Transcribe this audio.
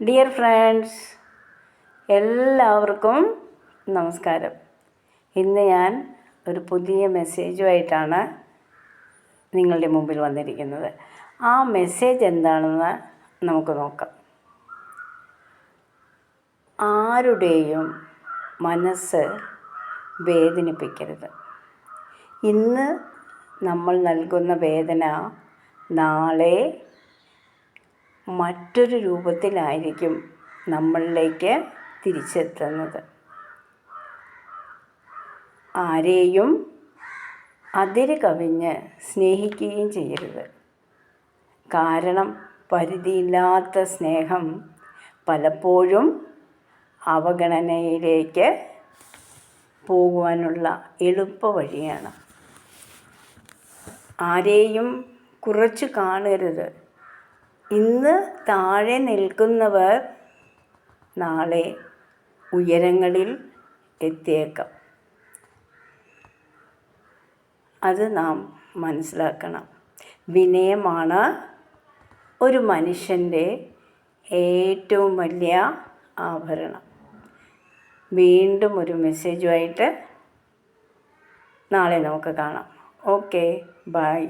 Dear friends, എല്ലാവർക്കും നമസ്കാരം. ഇന്ന് ഞാൻ ഒരു പുതിയ മെസ്സേജുമായിട്ടാണ് നിങ്ങളുടെ മുമ്പിൽ വന്നിരിക്കുന്നത്. ആ മെസ്സേജ് എന്താണെന്ന് നമുക്ക് നോക്കാം. ആരുടെയും മനസ്സ് വേദനിപ്പിക്കരുത്. ഇന്ന് നമ്മൾ നൽകുന്ന വേദന നാളെ മറ്റൊരു രൂപത്തിലായിരിക്കും നമ്മളിലേക്ക് തിരിച്ചെത്തുന്നത്. ആരെയും അതിര് കവിഞ്ഞ് സ്നേഹിക്കുകയും ചെയ്യരുത്. കാരണം പരിധിയില്ലാത്ത സ്നേഹം പലപ്പോഴും അവഗണനയിലേക്ക് പോകുവാനുള്ള എളുപ്പ വഴിയാണ്. ആരെയും കുറച്ച് കാണരുത്. ഇന്ന് താഴെ നിൽക്കുന്നവർ നാളെ ഉയരങ്ങളിൽ എത്തിയേക്കാം. അത് നാം മനസ്സിലാക്കണം. വിനയമാണ് ഒരു മനുഷ്യൻ്റെ ഏറ്റവും വലിയ ആഭരണം. വീണ്ടും ഒരു മെസ്സേജുമായിട്ട് നാളെ നമുക്ക് കാണാം. Okay, by.